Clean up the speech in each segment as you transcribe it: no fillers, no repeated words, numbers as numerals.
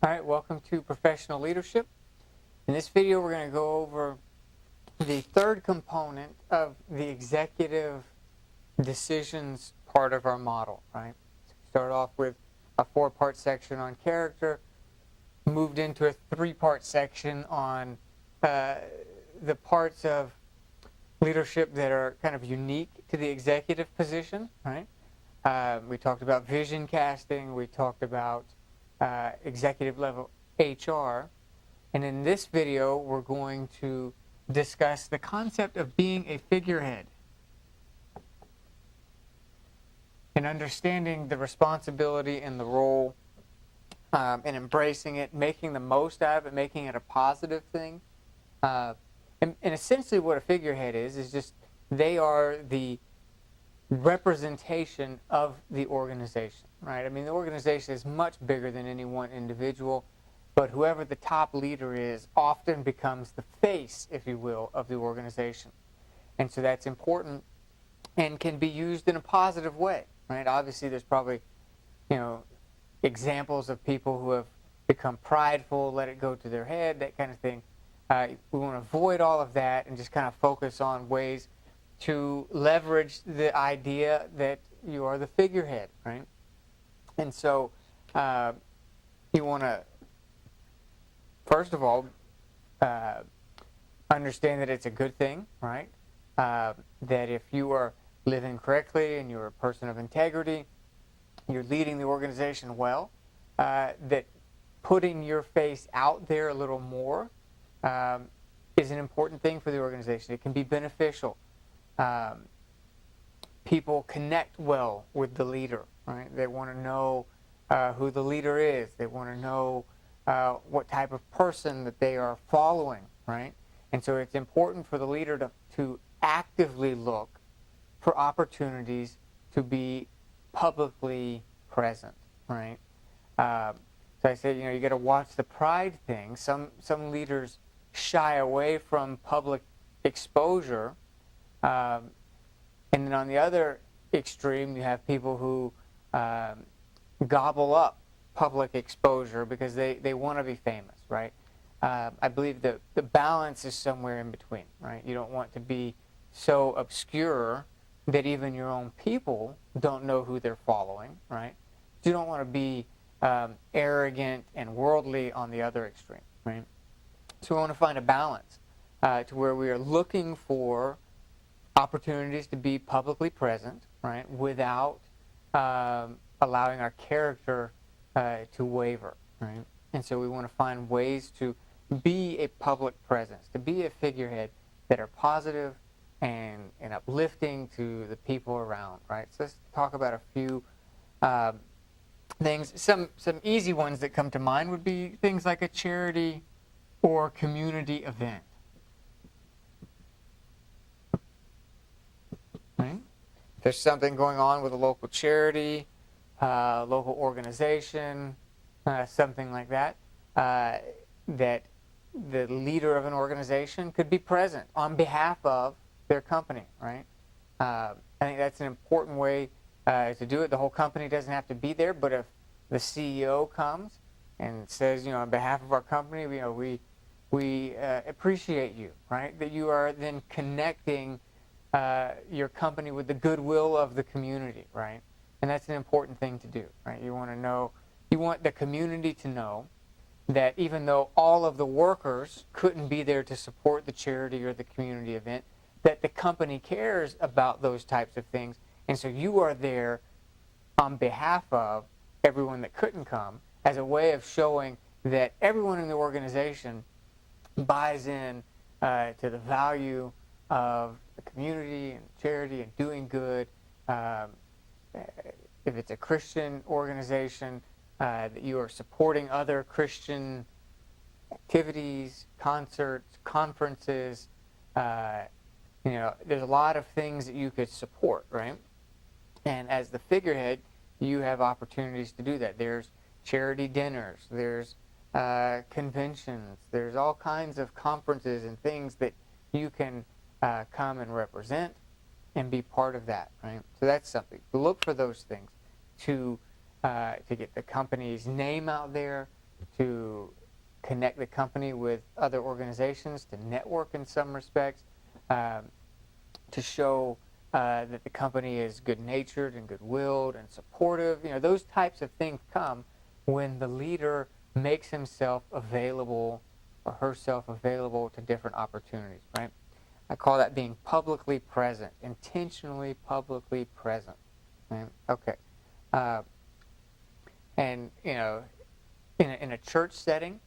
All right, welcome to Professional Leadership. In this video, we're going to go over the third component of the executive decisions part of our model, right? So we started off with a 4-part section on character, moved into a 3-part section on the parts of leadership that are kind of unique to the executive position, right? We talked about vision casting, we talked about executive level HR, and in this video we're going to discuss the concept of being a figurehead and understanding the responsibility and the role and embracing it, making the most out of it, making it a positive thing. And essentially what a figurehead is just they are the representation of the organization, right? I mean, the organization is much bigger than any one individual, but whoever the top leader is often becomes the face, if you will, of the organization. And so that's important and can be used in a positive way, right? Obviously, there's probably, examples of people who have become prideful, let it go to their head, that kind of thing. We want to avoid all of that and just kind of focus on ways to leverage the idea that you are the figurehead, right? And so you want to, first of all, understand that it's a good thing, right? That if you are living correctly and you're a person of integrity, you're leading the organization well, that putting your face out there a little more is an important thing for the organization. It can be beneficial. People connect well with the leader, right? They want to know who the leader is. They want to know what type of person that they are following, right? And so it's important for the leader to actively look for opportunities to be publicly present, right? So I said, you got to watch the pride thing. Some leaders shy away from public exposure. And then on the other extreme, you have people who gobble up public exposure because they want to be famous, right? I believe the balance is somewhere in between, right? You don't want to be so obscure that even your own people don't know who they're following, right? You don't want to be arrogant and worldly on the other extreme, right? So we want to find a balance to where we are looking for opportunities to be publicly present, right, without allowing our character to waver, right? And so we want to find ways to be a public presence, to be a figurehead that are positive and uplifting to the people around, right? So let's talk about a few things. Some easy ones that come to mind would be things like a charity or community event. Right? If there's something going on with a local charity, local organization, something like that, that the leader of an organization could be present on behalf of their company, right? I think that's an important way to do it. The whole company doesn't have to be there, but if the CEO comes and says, on behalf of our company, we appreciate you, right? That you are then connecting your company with the goodwill of the community, right? And that's an important thing to do, right? You want the community to know that even though all of the workers couldn't be there to support the charity or the community event, that the company cares about those types of things. And so you are there on behalf of everyone that couldn't come as a way of showing that everyone in the organization buys in to the value of the community and charity and doing good. If it's a Christian organization, that you are supporting other Christian activities, concerts, conferences. There's a lot of things that you could support, right? And as the figurehead, you have opportunities to do that. There's charity dinners. There's conventions. There's all kinds of conferences and things that you can come and represent and be part of that, right? So that's something. Look for those things to get the company's name out there, to connect the company with other organizations, to network in some respects, to show that the company is good-natured and good-willed and supportive. Those types of things come when the leader makes himself available or herself available to different opportunities, right? I call that being publicly present, intentionally publicly present. Right? Okay. And, in a church setting,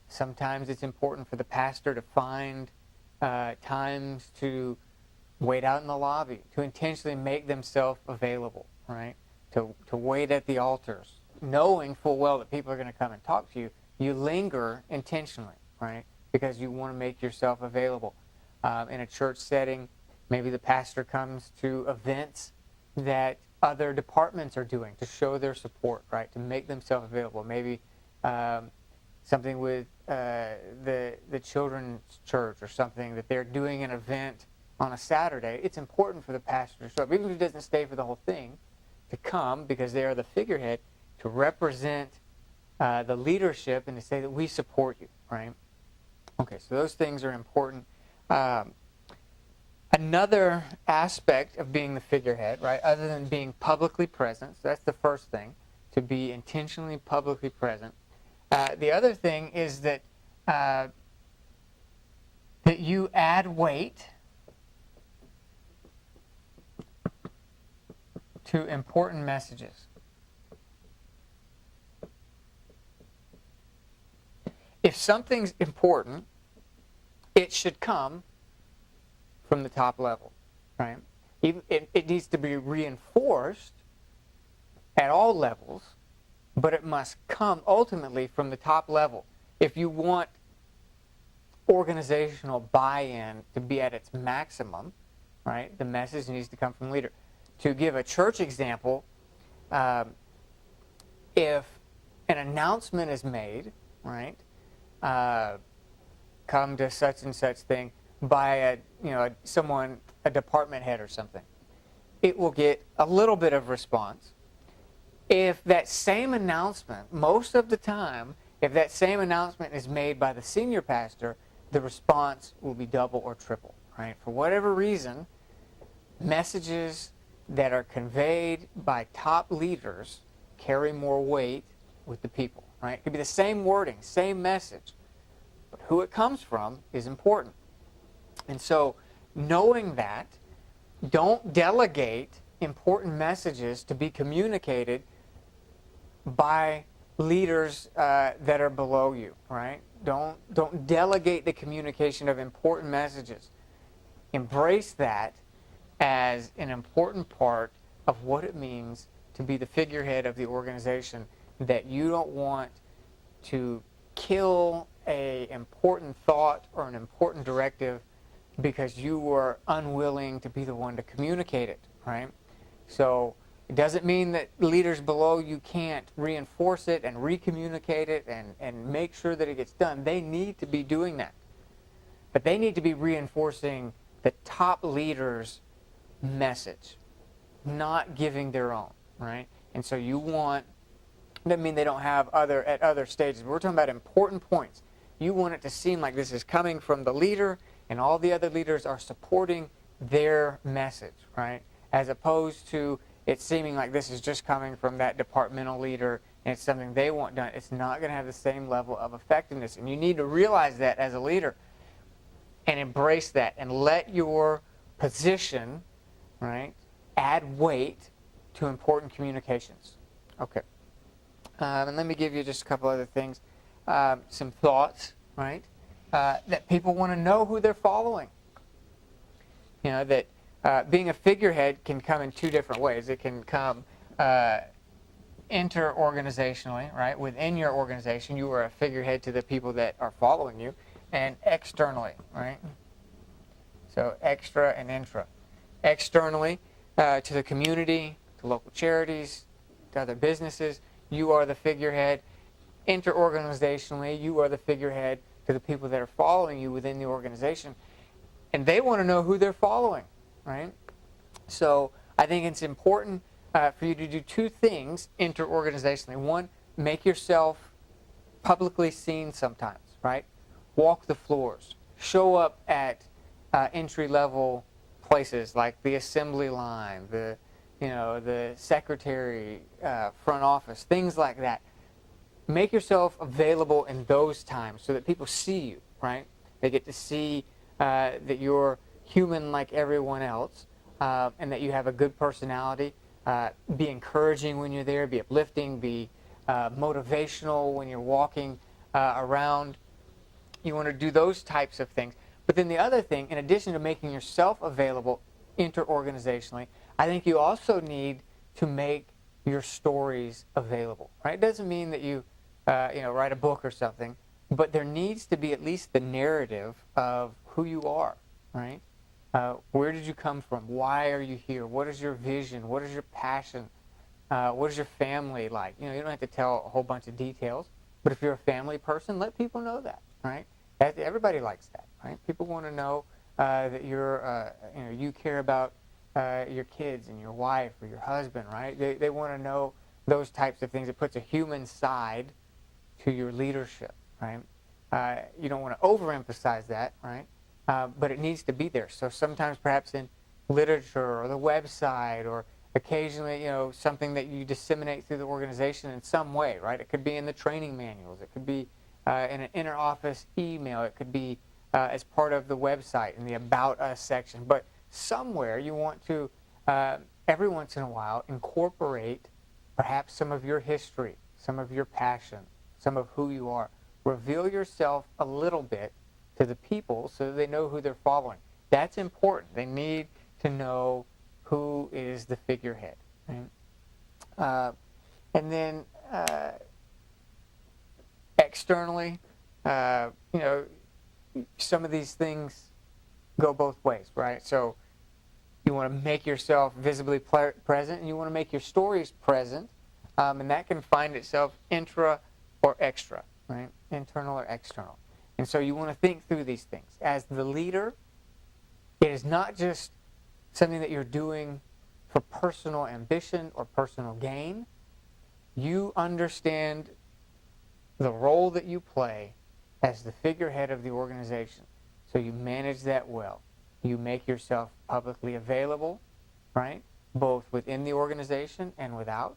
sometimes it's important for the pastor to find times to wait out in the lobby, to intentionally make themselves available, right? To wait at the altars, knowing full well that people are going to come and talk to you. You linger intentionally, right? Because you want to make yourself available. In a church setting, maybe the pastor comes to events that other departments are doing to show their support, right? To make themselves available. Maybe something with the children's church or something that they're doing an event on a Saturday. It's important for the pastor to show up, even if he doesn't stay for the whole thing, to come because they are the figurehead to represent the leadership and to say that we support you, right? Okay, so those things are important. Another aspect of being the figurehead, right, other than being publicly present, so that's the first thing, to be intentionally publicly present. The other thing is that that you add weight to important messages. If something's important, it should come from the top level, right? It needs to be reinforced at all levels, but it must come ultimately from the top level. If you want organizational buy-in to be at its maximum, right, the message needs to come from the leader. To give a church example, if an announcement is made, right, come to such and such thing by a department head or something, it will get a little bit of response. If that same announcement, most of the time, if that same announcement is made by the senior pastor, the response will be double or triple, right? For whatever reason, messages that are conveyed by top leaders carry more weight with the people, right? It could be the same wording, same message, but who it comes from is important. And so, knowing that, don't delegate important messages to be communicated by leaders that are below you, right? Don't delegate the communication of important messages. Embrace that as an important part of what it means to be the figurehead of the organization, that you don't want to kill an important thought or an important directive because you were unwilling to be the one to communicate it, right? So it doesn't mean that leaders below you can't reinforce it and recommunicate it and make sure that it gets done. They need to be doing that. But they need to be reinforcing the top leader's message, not giving their own, right? And so you want, doesn't mean they don't have at other stages. We're talking about important points. You want it to seem like this is coming from the leader and all the other leaders are supporting their message, right? As opposed to it seeming like this is just coming from that departmental leader and it's something they want done. It's not going to have the same level of effectiveness. And you need to realize that as a leader and embrace that and let your position, right, add weight to important communications. Okay. And let me give you just a couple other things. Some thoughts, right, that people want to know who they're following. You know, that being a figurehead can come in two different ways. It can come inter-organizationally, right? Within your organization, you are a figurehead to the people that are following you, and externally, right? So extra and intra. Externally, to the community, to local charities, to other businesses, you are the figurehead. Inter-organizationally, you are the figurehead to the people that are following you within the organization. And they want to know who they're following, right? So I think it's important for you to do two things inter-organizationally. One, make yourself publicly seen sometimes, right? Walk the floors. Show up at entry-level places like the assembly line, the secretary, front office, things like that. Make yourself available in those times so that people see you, right? They get to see that you're human like everyone else, and that you have a good personality. Be encouraging when you're there, be uplifting, be motivational when you're walking around. You want to do those types of things. But then the other thing, in addition to making yourself available inter-organizationally, I think you also need to make your stories available, right? It doesn't mean that you write a book or something, but there needs to be at least the narrative of who you are, right? Where did you come from? Why are you here? What is your vision? What is your passion? What is your family like? You don't have to tell a whole bunch of details, but if you're a family person, let people know that, right? Everybody likes that, right? People want to know that you care about your kids and your wife or your husband, right? They want to know those types of things. It puts a human side to your leadership, right? You don't want to overemphasize that, right? But it needs to be there. So sometimes perhaps in literature or the website or occasionally, something that you disseminate through the organization in some way, right? It could be in the training manuals. It could be in an inter-office email. It could be as part of the website in the About Us section. But somewhere you want to, every once in a while, incorporate perhaps some of your history, some of your passion, some of who you are. Reveal yourself a little bit to the people so that they know who they're following. That's important. They need to know who is the figurehead. Right? And then externally, some of these things go both ways, right? So you want to make yourself visibly present, and you want to make your stories present, and that can find itself intra or extra, right? Internal or external. And so you want to think through these things. As the leader, it is not just something that you're doing for personal ambition or personal gain. You understand the role that you play as the figurehead of the organization. So you manage that well. You make yourself publicly available, right? Both within the organization and without.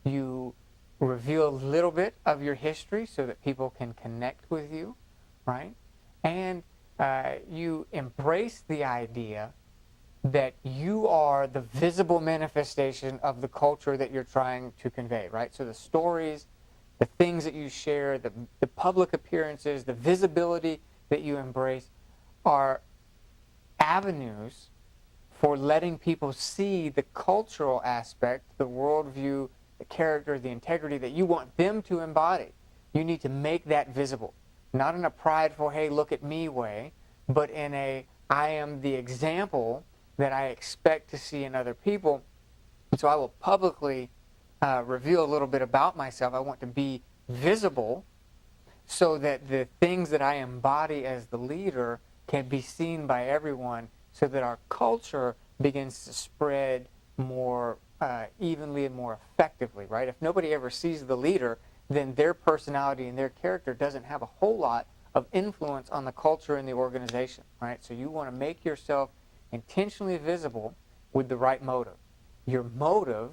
You reveal a little bit of your history so that people can connect with you, right? And you embrace the idea that you are the visible manifestation of the culture that you're trying to convey, right? So the stories, the things that you share, the public appearances, the visibility that you embrace are avenues for letting people see the cultural aspect, the worldview, the character, the integrity that you want them to embody. You need to make that visible. Not in a prideful, hey, look at me way, but in a, I am the example that I expect to see in other people. And so I will publicly reveal a little bit about myself. I want to be visible so that the things that I embody as the leader can be seen by everyone, so that our culture begins to spread more evenly and more effectively, right? If nobody ever sees the leader, then their personality and their character doesn't have a whole lot of influence on the culture in the organization, right? So you want to make yourself intentionally visible with the right motive. Your motive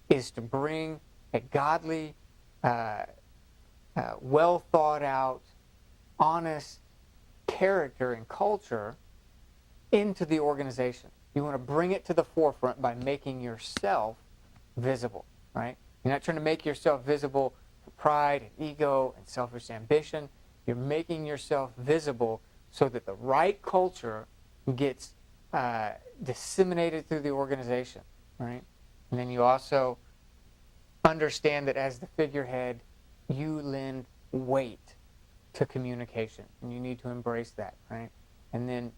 is to bring a godly, well thought out, honest character and culture into the organization. You want to bring it to the forefront by making yourself visible, right? You're not trying to make yourself visible for pride and ego and selfish ambition. You're making yourself visible so that the right culture gets disseminated through the organization, right? And then you also understand that as the figurehead, you lend weight to communication, and you need to embrace that, right? And then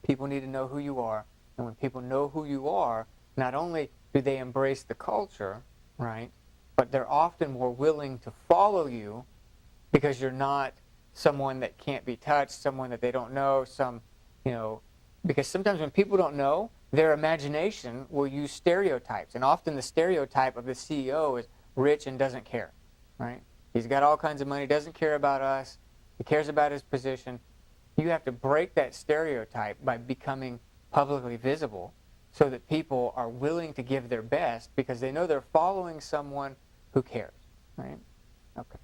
people need to know who you are, and when people know who you are, not only do they embrace the culture, right, but they're often more willing to follow you because you're not someone that can't be touched, someone that they don't know, because sometimes when people don't know, their imagination will use stereotypes, and often the stereotype of the CEO is rich and doesn't care, right? He's got all kinds of money, doesn't care about us. He cares about his position. You have to break that stereotype by becoming publicly visible so that people are willing to give their best because they know they're following someone who cares, right? Okay.